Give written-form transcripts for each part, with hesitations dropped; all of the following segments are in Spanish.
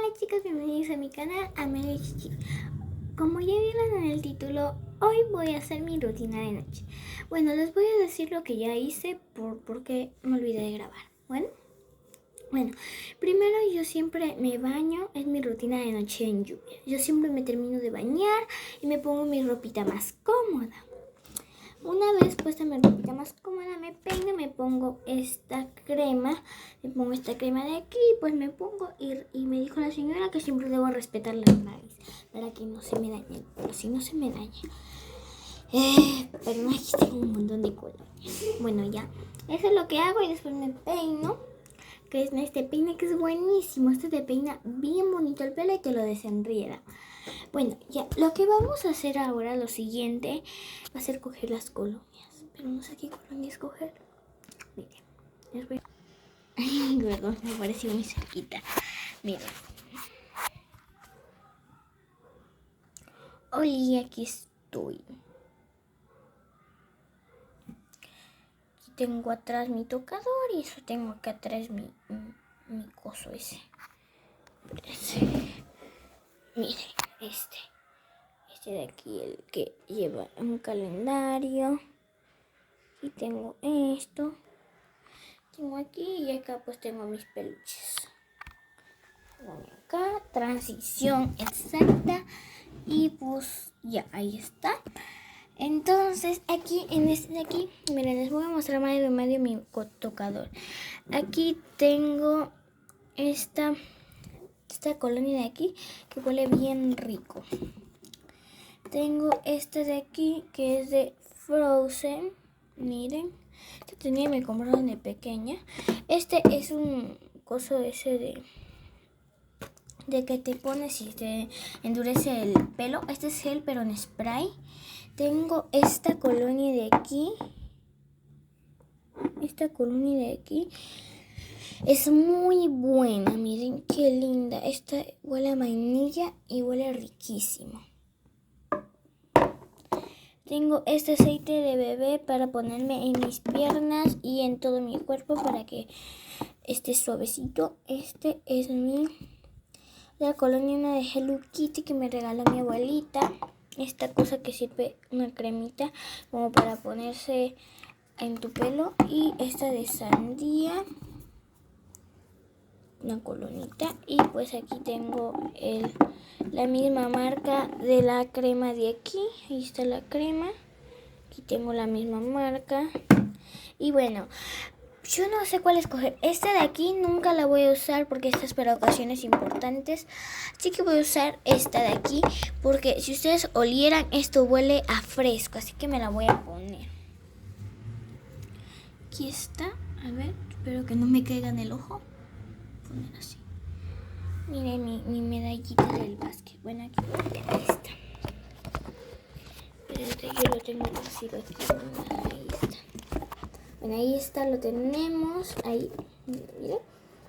Hola chicos, bienvenidos a mi canal Amelia Chichi. Como ya vieron en el título, hoy voy a hacer mi rutina de noche. Bueno, les voy a decir lo que ya hice porque me olvidé de grabar. Bueno, primero yo siempre me baño, es mi rutina de noche en lluvia. Yo siempre me termino de bañar y me pongo mi ropita más cómoda. Una vez puesta mi ropita más cómoda, me peino, me pongo esta crema, de aquí, pues me pongo y me dijo la señora que siempre debo respetar la nariz para que no se me dañe el pelo, si no se me daña. Pero aquí tengo un montón de colonias. Bueno, ya, eso es lo que hago y después me peino, que es este peine que es buenísimo. Este te peina bien bonito el pelo y te lo desenrieda. Bueno, ya, lo que vamos a hacer ahora, lo siguiente, va a ser coger las colonias. Pero no sé qué colonia escoger. Miren, les voy a... Ay, perdón, me pareció muy cerquita. Miren. Hola, aquí estoy. Aquí tengo atrás mi tocador y eso tengo acá atrás mi coso ese. Miren, este de aquí, el que lleva un calendario. Y tengo esto. Tengo aquí y acá pues tengo mis peluches. Bueno, acá, transición exacta. Y pues ya, ahí está. Entonces aquí, en este de aquí, miren, les voy a mostrar medio de medio mi tocador. Aquí tengo esta colonia de aquí que huele bien rico. Tengo este de aquí que es de Frozen. Miren, este tenía y me compraron de pequeña. Este es un coso ese de que te pones y te endurece el pelo. Este es gel pero en spray. Tengo esta colonia de aquí. Esta colonia de aquí es muy buena. Miren qué linda. Esta huele a vainilla y huele riquísimo. Tengo este aceite de bebé para ponerme en mis piernas y en todo mi cuerpo para que esté suavecito. Este es la colonia de Hello Kitty que me regaló mi abuelita. Esta cosa que sirve, una cremita como para ponerse en tu pelo. Y esta de sandía, una colonita. Y pues aquí tengo la misma marca de la crema de aquí. Ahí está la crema. Aquí tengo la misma marca. Y bueno, yo no sé cuál escoger. Esta de aquí nunca la voy a usar porque esta es para ocasiones importantes. Así que voy a usar esta de aquí porque si ustedes olieran, esto huele a fresco. Así que me la voy a poner. Aquí está. A ver, espero que no me caiga en el ojo. Poner así. Miren mi medallita del básquet. Bueno, aquí voy a tener esta. Pero yo lo tengo así. Ahí está. Bueno, ahí está, lo tenemos. Ahí, miren.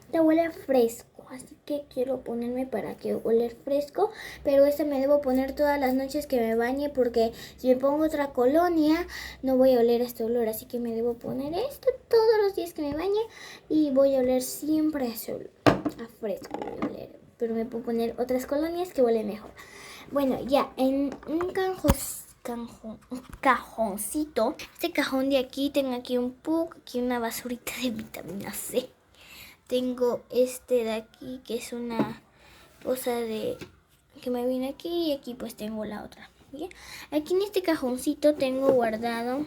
Esta huele a fresco, así que quiero ponerme para que huele fresco. Pero esta me debo poner todas las noches que me bañe porque si me pongo otra colonia no voy a oler este olor. Así que me debo poner esto todos los días que me bañe y voy a oler siempre a ese olor, a fresco voy a oler. Pero me puedo poner otras colonias que huelen mejor. Bueno, ya, en un cajoncito. Este cajón de aquí, tengo aquí un pug, aquí una basurita de vitamina C. Tengo este de aquí que es una cosa que me viene aquí y aquí pues tengo la otra. ¿Bien? Aquí en este cajoncito tengo guardado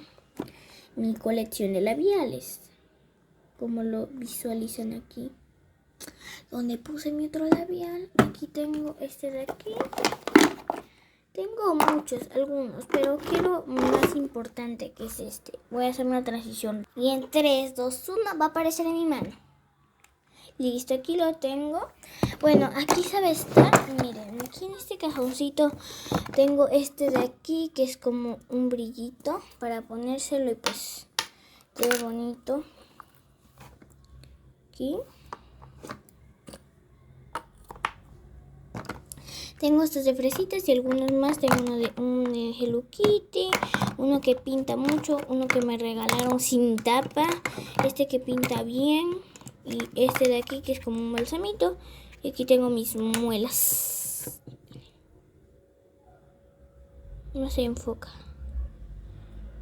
mi colección de labiales. Como lo visualizan aquí. Donde puse mi otro labial. Aquí tengo este de aquí. Tengo algunos, pero quiero más importante que es este. Voy a hacer una transición. Y en 3, 2, 1 va a aparecer en mi mano. Listo, aquí lo tengo. Bueno, aquí sabe estar. Miren, aquí en este cajoncito tengo este de aquí que es como un brillito para ponérselo y pues quede bonito. Aquí. Tengo estos de fresitas y algunos más. Tengo uno de Hello Kitty, uno que pinta mucho, uno que me regalaron sin tapa, este que pinta bien y este de aquí que es como un balsamito Y aquí tengo mis muelas. No se enfoca.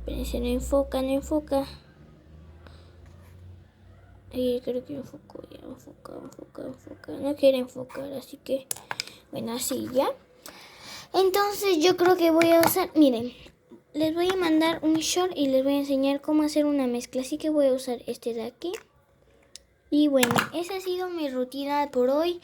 Espérense, no enfoca, no enfoca. Ahí creo que enfocó, ya enfoca. No quiere enfocar, así que... Bueno, así ya. Entonces yo creo que voy a usar... Miren, les voy a mandar un short y les voy a enseñar cómo hacer una mezcla. Así que voy a usar este de aquí. Y bueno, esa ha sido mi rutina por hoy.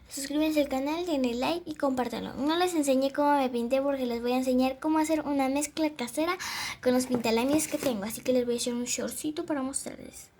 Suscríbanse al canal, denle like y compártanlo. No les enseñé cómo me pinté porque les voy a enseñar cómo hacer una mezcla casera con los pintalabios que tengo. Así que les voy a hacer un shortcito para mostrarles.